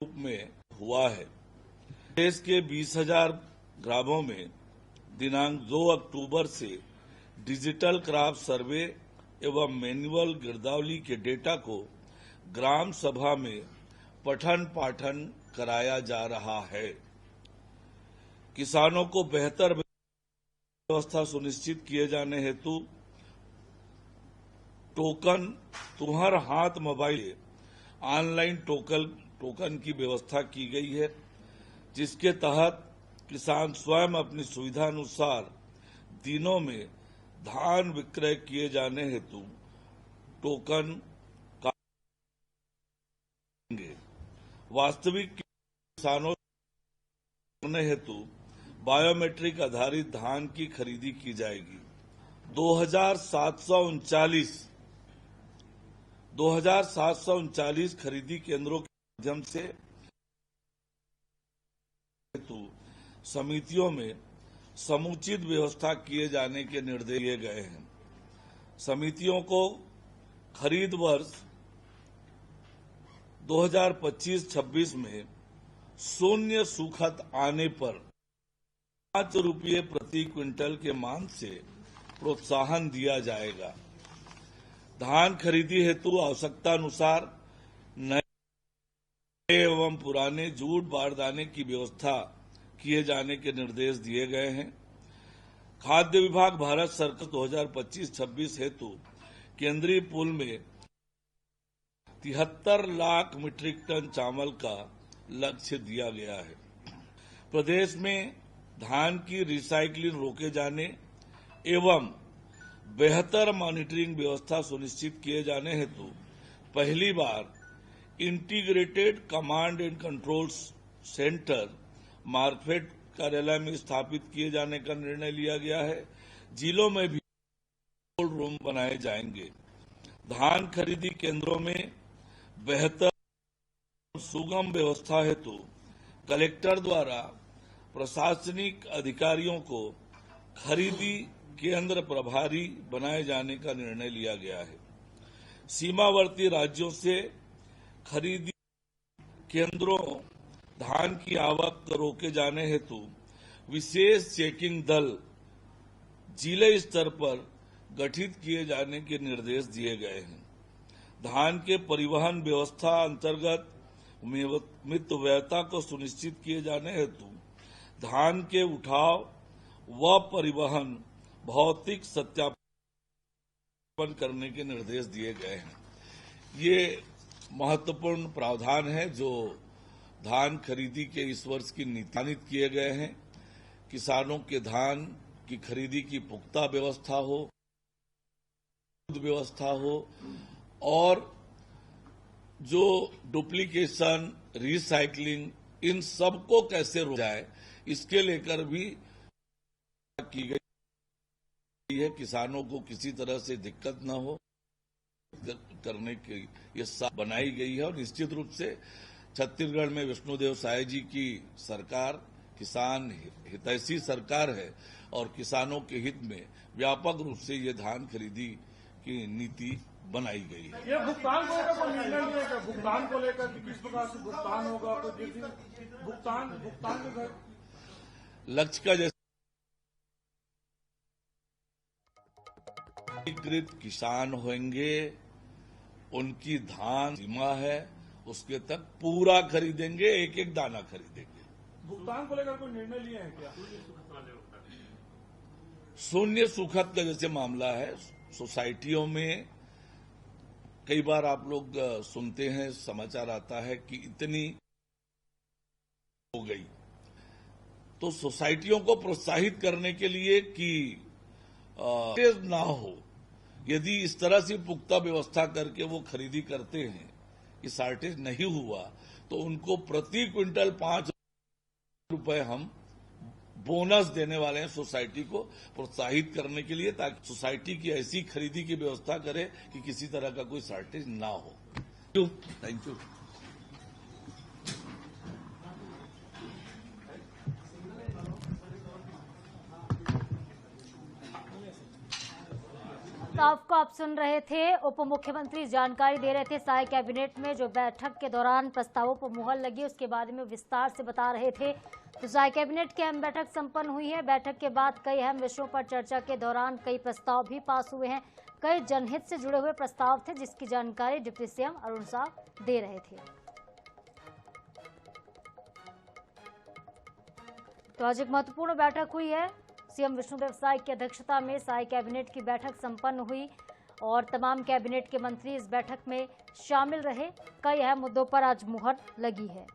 रूप में हुआ है। देश के 20,000 ग्रामों में दिनांक 2 अक्टूबर से डिजिटल क्राफ्ट सर्वे एवं मैनुअल गिरदावली के डेटा को ग्राम सभा में पठन पाठन कराया जा रहा है। किसानों को बेहतर व्यवस्था सुनिश्चित किए जाने हेतु टोकन तुम्हार हाथ मोबाइल ऑनलाइन टोकन की व्यवस्था की गई है, जिसके तहत किसान स्वयं अपनी सुविधा अनुसार दिनों में धान विक्रय किए जाने हेतु टोकन काटेंगे। वास्तविक किसानों करने हेतु बायोमेट्रिक आधारित धान की खरीदी की जाएगी। 2,739 खरीदी केंद्रों के माध्यम से हेतु समितियों में समुचित व्यवस्था किए जाने के निर्देश दिए गए हैं। समितियों को खरीद वर्ष 2025-26 में शून्य सूखत आने पर ₹5 प्रति क्विंटल के मान से प्रोत्साहन दिया जाएगा। धान खरीदी हेतु आवश्यकता अनुसार नए एवं पुराने जूट बारदाने की व्यवस्था किए जाने के निर्देश दिए गए हैं। खाद्य विभाग भारत सरकार 2025-26 हेतु केंद्रीय पूल में 73 लाख मीट्रिक टन चावल का लक्ष्य दिया गया है। प्रदेश में धान की रिसाइक्लिंग रोके जाने एवं बेहतर मॉनिटरिंग व्यवस्था सुनिश्चित किए जाने हेतु पहली बार integrated command and control centre market कार्यालय में स्थापित किए जाने का निर्णय लिया गया है। जिलों में भी कंट्रोल रूम बनाए जाएंगे। धान खरीदी केंद्रों में बेहतर सुगम व्यवस्था हेतु कलेक्टर द्वारा प्रशासनिक अधिकारियों को खरीदी केंद्र प्रभारी बनाए जाने का निर्णय लिया गया है। सीमावर्ती राज्यों से खरीदी केंद्रों धान की आवक रोके जाने हेतु विशेष चेकिंग दल जिले स्तर पर गठित किए जाने के निर्देश दिए गए हैं। धान के परिवहन व्यवस्था अंतर्गत मितव्ययता को सुनिश्चित किए जाने हेतु धान के उठाव व परिवहन भौतिक सत्यापन करने के निर्देश दिए गए हैं। ये महत्वपूर्ण प्रावधान है जो धान खरीदी के इस वर्ष की नीतियान्वित किए गए हैं। किसानों के धान की खरीदी की पुख्ता व्यवस्था हो और जो डुप्लीकेशन, रिसाइकलिंग, इन सबको कैसे रोका जाए, इसके लेकर भी की गई है। किसानों को किसी तरह से दिक्कत न हो करने की ये बनाई गई है और निश्चित रूप से छत्तीसगढ़ में विष्णुदेव साय जी की सरकार किसान हितैषी सरकार है और किसानों के हित में व्यापक रूप से ये धान खरीदी की नीति बनाई गई है। ये भुगतान को लेकर कोई निर्णय नहीं है? भुगतान को लेकर किस प्रकार से भुगतान होगा? भुगतान के लक्ष्य का जैसे किसान होंगे, उनकी धान सीमा है, उसके तक पूरा खरीदेंगे, एक एक दाना खरीदेंगे। भुगतान को लेकर कोई निर्णय लिए हैं क्या? शून्य सूखत का जैसे मामला है, सोसाइटियों में कई बार आप लोग सुनते हैं, समाचार आता है कि इतनी हो गई, तो सोसाइटियों को प्रोत्साहित करने के लिए कि ना हो, यदि इस तरह से पुख्ता व्यवस्था करके वो खरीदी करते हैं कि शॉर्टेज नहीं हुआ, तो उनको प्रति क्विंटल ₹5 हम बोनस देने वाले हैं सोसाइटी को प्रोत्साहित करने के लिए, ताकि सोसाइटी की ऐसी खरीदी की व्यवस्था करे कि किसी तरह का कोई शॉर्टेज ना हो। Thank you. प्रस्ताव को आप सुन रहे थे। उप मुख्यमंत्री जानकारी दे रहे थे साय कैबिनेट में जो बैठक के दौरान प्रस्तावों पर मुहर लगी उसके बारे में विस्तार से बता रहे थे। तो साय कैबिनेट की अहम बैठक संपन्न हुई है। बैठक के बाद कई अहम विषयों पर चर्चा के दौरान कई प्रस्ताव भी पास हुए हैं। कई जनहित से जुड़े हुए प्रस्ताव थे जिसकी जानकारी डिप्टी सीएम अरुण साह दे रहे थे। तो आज एक महत्वपूर्ण बैठक हुई है। सीएम विष्णुदेव साय की अध्यक्षता में साय कैबिनेट की बैठक संपन्न हुई और तमाम कैबिनेट के मंत्री इस बैठक में शामिल रहे। कई अहम मुद्दों पर आज मुहर लगी है।